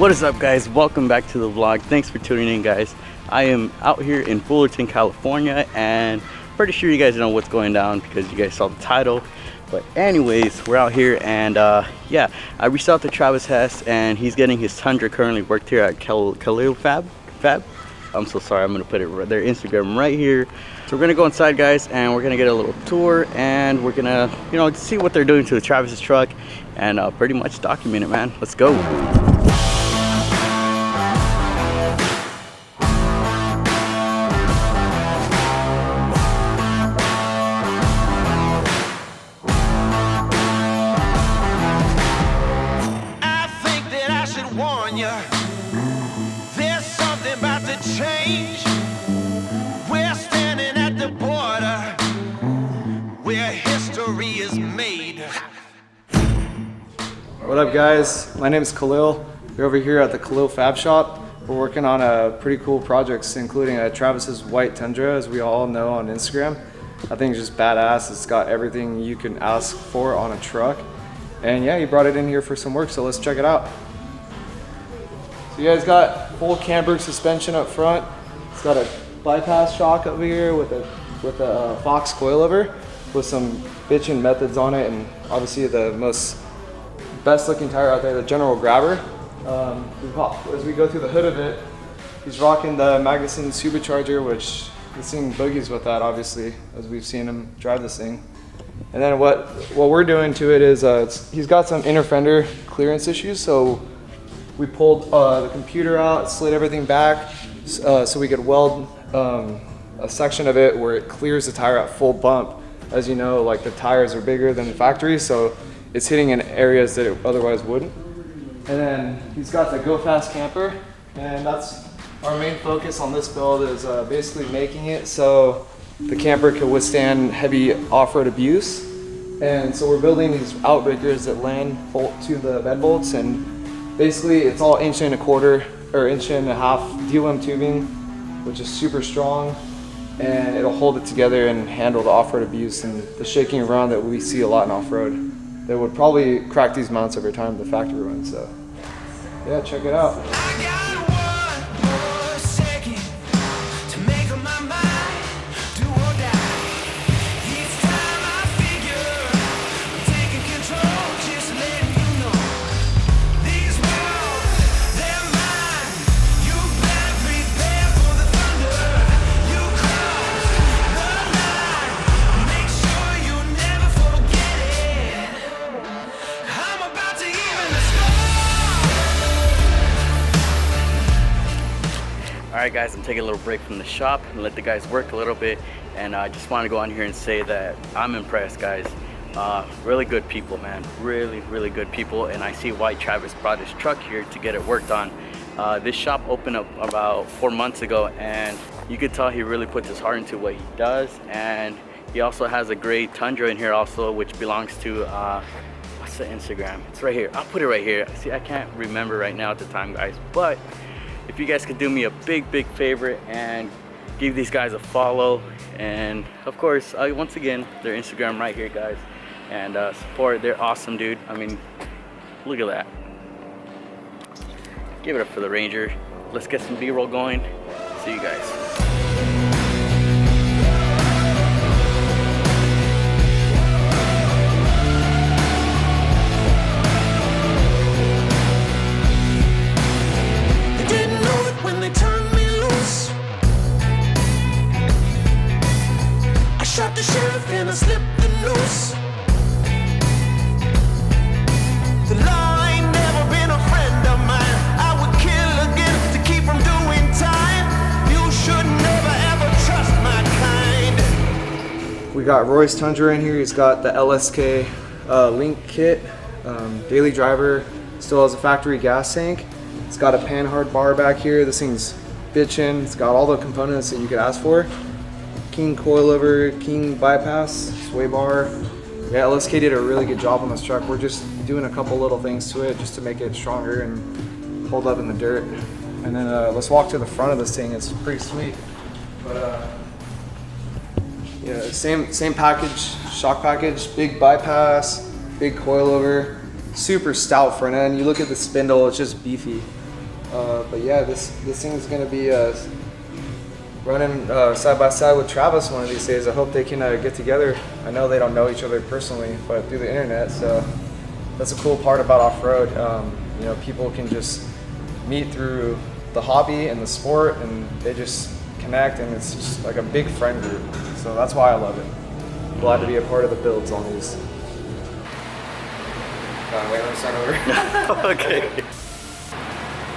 What is up, guys? Welcome back to the vlog. Thanks for tuning in, guys. I am out here in Fullerton, California, and pretty sure you guys know what's going down because you guys saw the title. But anyways, we're out here, and yeah, I reached out to Travis Hess, and he's getting his Tundra currently worked here at KALILFAB. I'm so sorry, I'm gonna put their Instagram right here. So we're gonna go inside, guys, and we're gonna get a little tour, and we're gonna, you know, see what they're doing to the Travis's truck, and pretty much document it, man. Let's go. There's something about to change. We're standing at the border where history is made. What up, guys? My name is Khalil. We're over here at the KALILFAB shop. We're working on pretty cool projects, including Travis's white Tundra, as we all know on Instagram. I think it's just badass. It's got everything you can ask for on a truck. And yeah, he brought it in here for some work, so let's check it out. So you guys got full camber suspension up front. It's got a bypass shock over here with a Fox coilover with some bitchin' methods on it, and obviously the best looking tire out there, the General Grabber. As we go through the hood of it, he's rocking the Magnuson supercharger, which this thing boogies with that, obviously, as we've seen him drive this thing. And then what we're doing to it is he's got some inner fender clearance issues, so we pulled the computer out, slid everything back, so we could weld a section of it where it clears the tire at full bump. As you know, like, the tires are bigger than the factory, so it's hitting in areas that it otherwise wouldn't. And then he's got the Go Fast camper, and that's our main focus on this build, is basically making it so the camper can withstand heavy off-road abuse. And so we're building these outbreakers that land bolt to the bed bolts, and basically it's all 1.25 inch or 1.5 inch DOM tubing, which is super strong, and it'll hold it together and handle the off-road abuse and the shaking around that we see a lot in off-road. That would probably crack these mounts every time the factory runs. So yeah, check it out. Alright, guys, I'm taking a little break from the shop and let the guys work a little bit, and I just want to go on here and say that I'm impressed, guys. Really good people, man. Really good people, and I see why Travis brought his truck here to get it worked on. This shop opened up about 4 months ago, and you could tell he really puts his heart into what he does. And he also has a great Tundra in here also, which belongs to what's the Instagram? It's right here. I'll put it right here. See, I can't remember right now at the time, guys, but if you guys could do me a big favor and give these guys a follow, and of course, once again, their Instagram right here, guys, and support. They're awesome, dude. I mean, look at that. Give it up for the Ranger. Let's get some B-roll going. See you guys. Shot the sheriff and I slipped the noose. The law ain't never been a friend of mine. I would kill again to keep from doing time. You should never ever trust my kind. We got Roy's Tundra in here. He's got the LSK link kit, daily driver, still has a factory gas tank. It's got a panhard bar back here. This thing's bitchin'. It's got all the components that you could ask for. King coilover, King bypass, sway bar. Yeah, LSK did a really good job on this truck. We're just doing a couple little things to it just to make it stronger and hold up in the dirt. And then let's walk to the front of this thing. It's pretty sweet. But yeah, same package, shock package, big bypass, big coilover, super stout front end. You look at the spindle, it's just beefy. But yeah, this thing is gonna be running side by side with Travis one of these days. I hope they can get together. I know they don't know each other personally, but through the internet. So that's a cool part about off-road. You know, people can just meet through the hobby and the sport, and they just connect, and it's just like a big friend group. So that's why I love it. Glad to be a part of the builds on these. Wait, let me start over. Okay.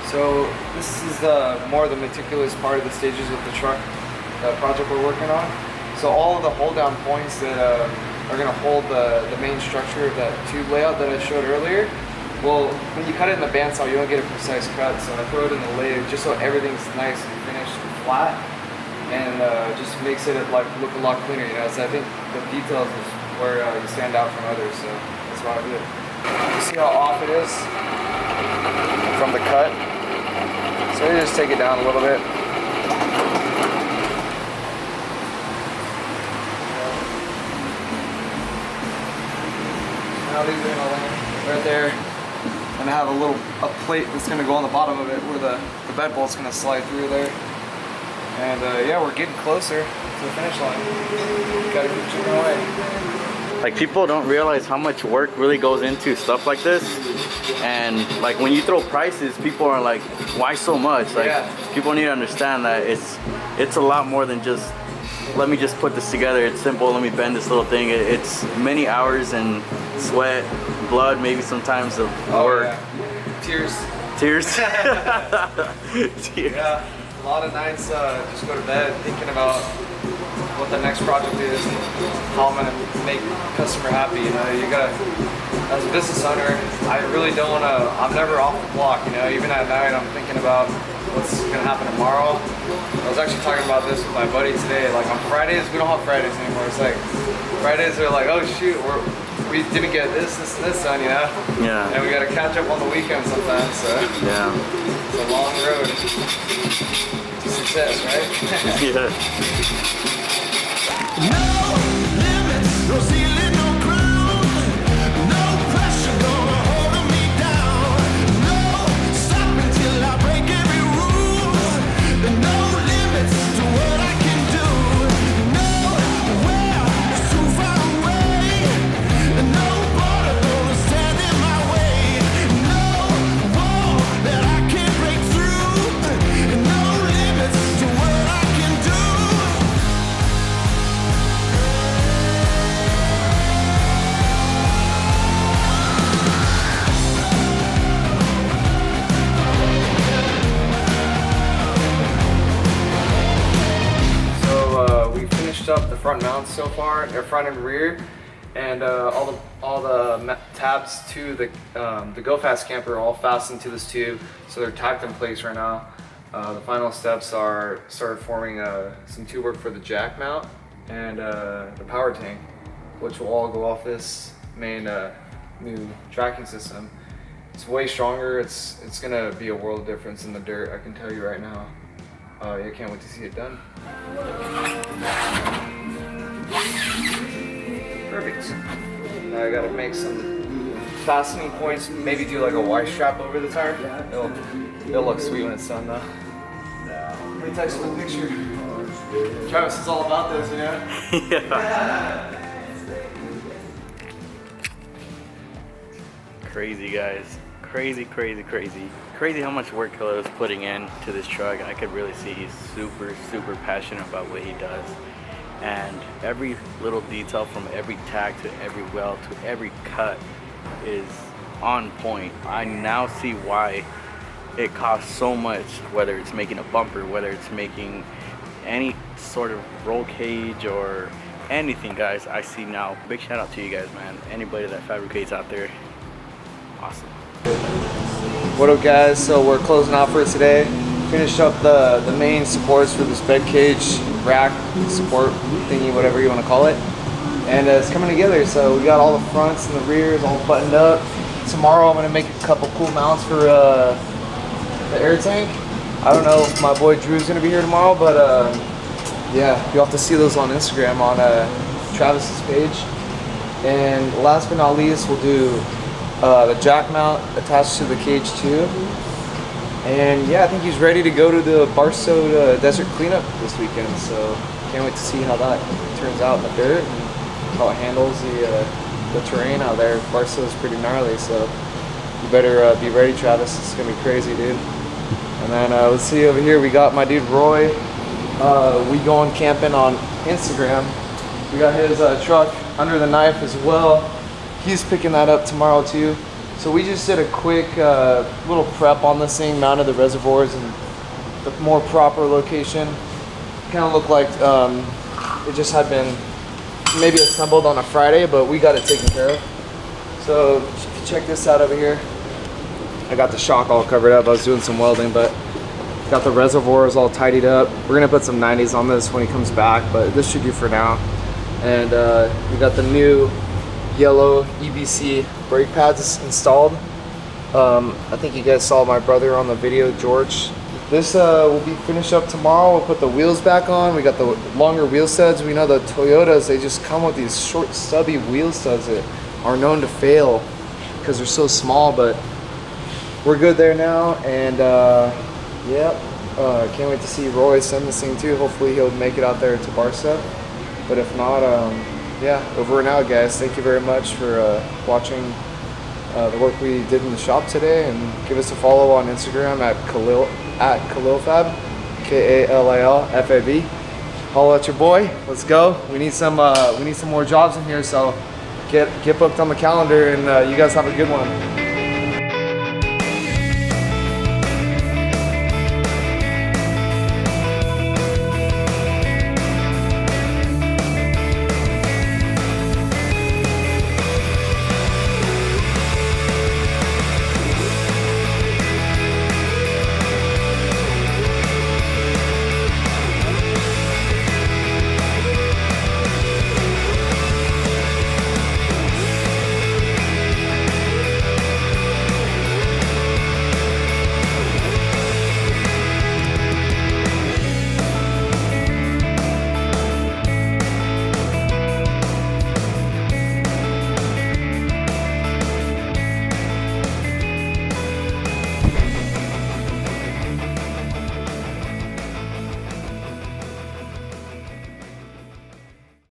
So this is more the meticulous part of the stages of the truck project we're working on. So all of the hold down points that are going to hold the main structure of that tube layout that I showed earlier. Well, when you cut it in the bandsaw, you don't get a precise cut, so I throw it in the lathe just so everything's nice and finished and flat, and just makes it like look a lot cleaner. You know, so I think the details is where you stand out from others. So that's why I do it. You see how off it is from the cut? So you just take it down a little bit. Now these are gonna land right there, and I have a plate that's gonna go on the bottom of it where the bed bolt's gonna slide through there. And yeah, we're getting closer to the finish line. Gotta keep chipping away. Like, people don't realize how much work really goes into stuff like this, and like when you throw prices, people are like, why so much? Like, people need to understand that it's a lot more than just, let me just put this together, it's simple, let me bend this little thing. It's many hours and sweat, blood, maybe sometimes of work. Yeah. Tears. Tears. Yeah, a lot of nights just go to bed thinking about what the next project is and how I'm gonna make the customer happy. You know, you gotta, as a business owner, I really don't wanna, I'm never off the block, you know, even at night I'm thinking about what's gonna happen tomorrow. I was actually talking about this with my buddy today, like on Fridays, we don't have Fridays anymore. It's like, Fridays are like, oh shoot, we didn't get this and this done, you know? Yeah. And we gotta catch up on the weekend sometimes, so. Yeah. It's a long road to success, right? Yeah. No limits, no ceiling, no ground. No pressure gonna hold me down. No stopping till I break every rule. No limits to what I can do. Nowhere is too far away. No border gonna stand in my way. No wall that I can't break through. No limits to what I can do. We finished up the front mounts so far, their front and rear, and all the tabs to the Go Fast camper are all fastened to this tube, so they're tacked in place right now. The final steps are started forming some tube work for the jack mount and the power tank, which will all go off this main new tracking system. It's way stronger. It's gonna be a world of difference in the dirt, I can tell you right now. I can't wait to see it done. Perfect. Now I gotta make some fastening points, maybe do like a Y strap over the tire. It'll look sweet when it's done though. Let me text you the picture. Travis is all about those, you know? Yeah. Crazy, guys. Crazy, crazy, crazy. Crazy how much work Khalil is putting into this truck. I could really see he's super, super passionate about what he does. And every little detail, from every tack to every weld to every cut, is on point. I now see why it costs so much, whether it's making a bumper, whether it's making any sort of roll cage or anything, guys. I see now. Big shout out to you guys, man. Anybody that fabricates out there, awesome. What up, guys? So we're closing out for today. Finished up the main supports for this bed cage rack support thingy, whatever you want to call it, and it's coming together. So we got all the fronts and the rears all buttoned up. Tomorrow I'm gonna make a couple cool mounts for the air tank. I don't know if my boy Drew's gonna be here tomorrow, but yeah, you'll have to see those on Instagram on Travis's page. And last but not least, we'll do the jack mount attached to the cage too. And yeah, I think he's ready to go to the Barstow Desert Cleanup this weekend. So can't wait to see how that turns out in the dirt and how it handles the terrain out there. Barstow is pretty gnarly, so you better be ready, Travis. It's gonna be crazy, dude. And then let's see over here, we got my dude Roy. We going camping on Instagram. We got his truck under the knife as well. He's picking that up tomorrow too. So we just did a quick little prep on this thing, mounted the reservoirs in the more proper location. Kind of looked like it just had been maybe assembled on a Friday, but we got it taken care of. So check this out over here. I got the shock all covered up. I was doing some welding, but got the reservoirs all tidied up. We're gonna put some 90s on this when he comes back, but this should do for now. And we got the new yellow EBC brake pads installed. I think you guys saw my brother on the video, George. This will be finished up tomorrow. We'll put the wheels back on. We got the longer wheel studs. We know the Toyotas, they just come with these short stubby wheel studs that are known to fail because they're so small, but we're good there now. And yeah, can't wait to see Roy send this thing too. Hopefully he'll make it out there to Barstow. But if not, yeah, over and out, guys. Thank you very much for watching the work we did in the shop today, and give us a follow on Instagram at KALILFAB, KALILFAB. Holla at your boy. Let's go. We need some more jobs in here, so get booked on the calendar, and you guys have a good one.